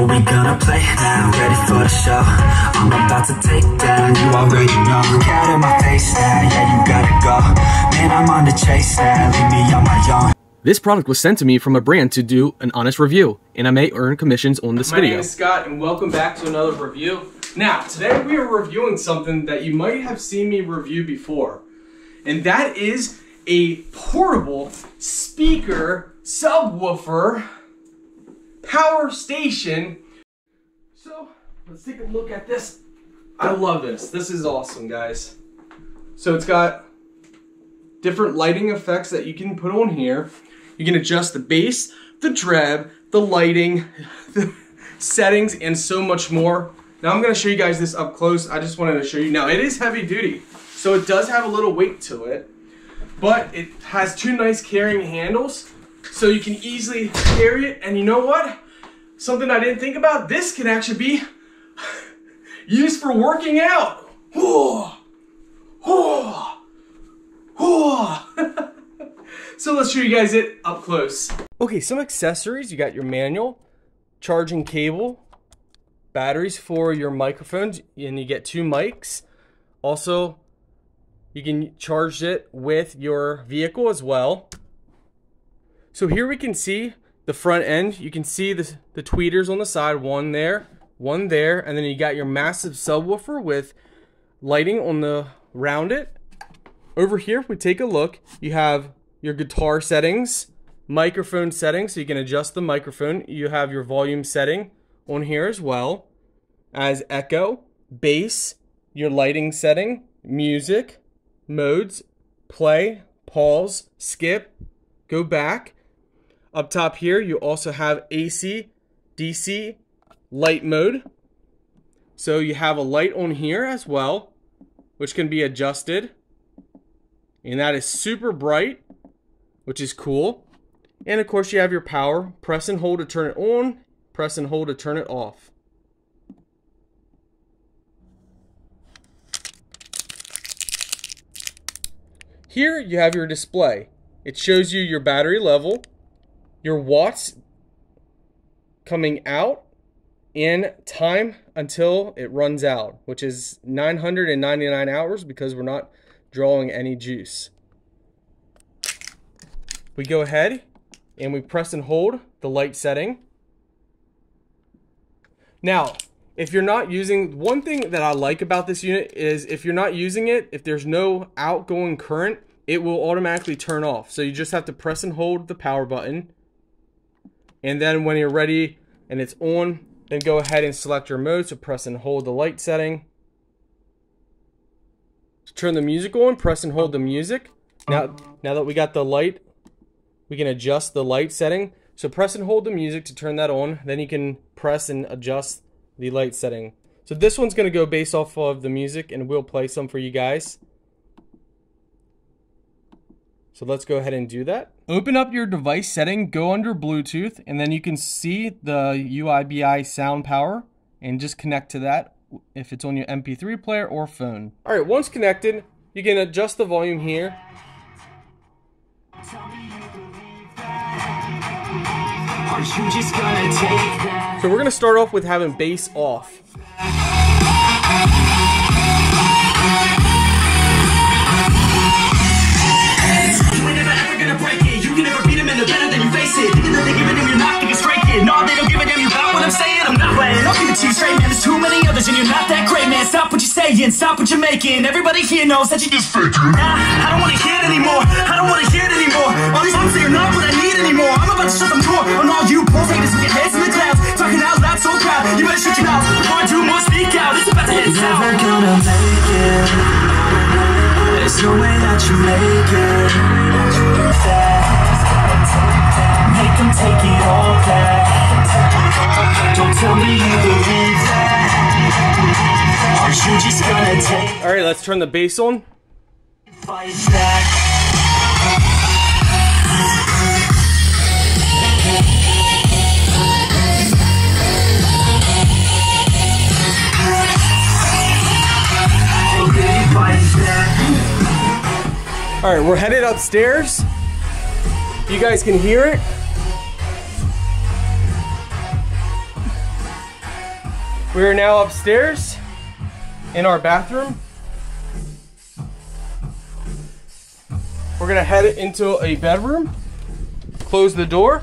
we gonna play now? Ready for the show? I'm about to take down, you already know. Look out in my face now, yeah, you gotta go. Man, I'm on the chase now, leave me on my own. This product was sent to me from a brand to do an honest review, and I may earn commissions on this video. My name is Scott, and welcome back to another review. Now, today we are reviewing something that you might have seen me review before, and that is a portable speaker subwoofer power station. So let's take a look at this. I love this. This is awesome, guys. So it's got different lighting effects that you can put on here. You can adjust the bass, the dreb, the lighting, the settings, and so much more. Now I'm going to show you guys this up close. I just wanted to show you. Now it is heavy duty, so it does have a little weight to it, but it has two nice carrying handles, so you can easily carry it. And you know what? Something I didn't think about, this can actually be used for working out. So let's show you guys it up close. Okay, some accessories. You got your manual, charging cable, batteries for your microphones, and you get 2 mics. Also, you can charge it with your vehicle as well. So here we can see the front end. You can see the tweeters on the side, one there, and then you got your massive subwoofer with lighting on the round it. Over here, if we take a look, you have your guitar settings, microphone settings, so you can adjust the microphone. You have your volume setting on here as well as echo, bass, your lighting setting, music, modes, play, pause, skip, go back. Up top here, you also have AC, DC, light mode. So you have a light on here as well, which can be adjusted. And that is super bright, which is cool. And of course you have your power. Press and hold to turn it on, press and hold to turn it off. Here you have your display. It shows you your battery level, your watts coming out, and time until it runs out, which is 999 hours because we're not drawing any juice. We go ahead and we press and hold the light setting. Now, if you're not using, one thing that I like about this unit is if you're not using it, if there's no outgoing current, it will automatically turn off. So you just have to press and hold the power button. And then when you're ready and it's on, then go ahead and select your mode. So press and hold the light setting. To turn the music on, press and hold the music. Now that we got the light, we can adjust the light setting. So press and hold the music to turn that on. Then you can press and adjust the light setting. So this one's going to go based off of the music, and we'll play some for you guys. So let's go ahead and do that. Open up your device setting, go under Bluetooth, and then you can see the UIBI SoundPower, and just connect to that if it's on your MP3 player or phone. All right, once connected, you can adjust the volume here. So we're going to start off with having bass off. And you're not that great, man. Stop what you're saying, stop what you're making. Everybody here knows that you just fake it. Nah, I don't wanna hear it anymore. I don't wanna hear it anymore. All these songs are not what I need anymore. I'm about to shut them door on all you poor haters with your heads in the clouds. Talking out loud so proud. You better shut your mouth before I do more speak out. It's about to hit sound. Never gonna make it. There's no way that you make it. Make them take it all back. Don't tell me you believe that. All right, let's turn the bass on. Fight back. All right, we're headed upstairs. You guys can hear it. We are now upstairs in our bathroom. We're gonna head into a bedroom, close the door.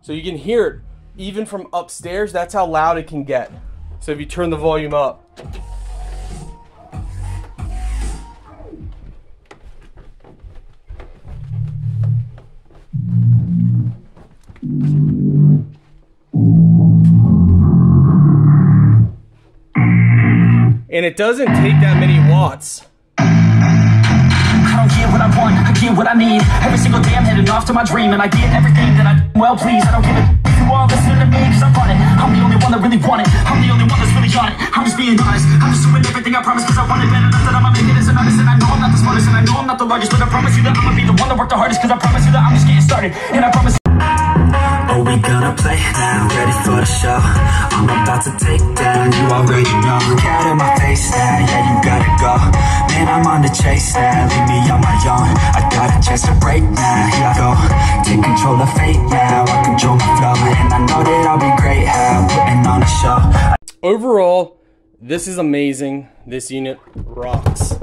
So you can hear it even from upstairs. That's how loud it can get. So if you turn the volume up. And it doesn't take that many watts. I don't get what I want, I get what I need. Every single day I'm heading off to my dream, and I get everything that I well please. I don't give a if you all listen to me, cause I'm on it. I'm the only one that really want it. I'm the only one that's really on it. I'm just being honest. I'm just doing everything I promise, cause I want it better. Not that I'ma make it as an artist, and I know I'm not the smartest, and I know I'm not the largest, but I promise you that I'ma be the one that worked the hardest, cause I promise you that I'm just getting started. And I promise. Oh, we gonna play now, ready for the show. I'm about to take down, you already know. Look out in my face now, yeah, you gotta go. Man, I'm on the chase now, leave me on my own. I got a chance to break now, here I go. Take control of fate now, I control my flow. And I know that I'll be great, how putting on a show. Overall, this is amazing. This unit rocks.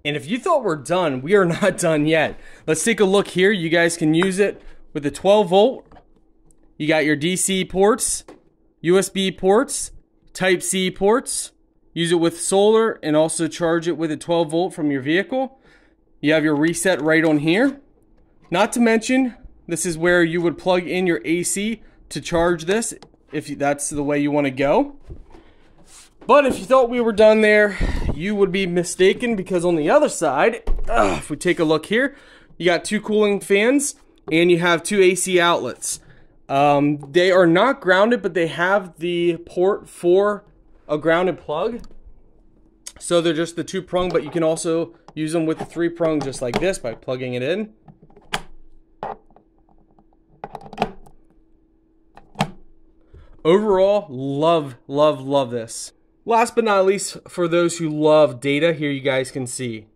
And if you thought we're done, we are not done yet. Let's take a look here. You guys can use it with the 12 volt. You got your DC ports, USB ports, Type-C ports. Use it with solar and also charge it with a 12 volt from your vehicle. You have your reset right on here. Not to mention, this is where you would plug in your AC to charge this if that's the way you want to go. But if you thought we were done there, you would be mistaken, because on the other side, if we take a look here, you got 2 cooling fans and you have 2 AC outlets. They are not grounded, but they have the port for a grounded plug. So they're just the 2-prong, but you can also use them with the 3-prong just like this by plugging it in. Overall, love this. Last but not least, for those who love data, here you guys can see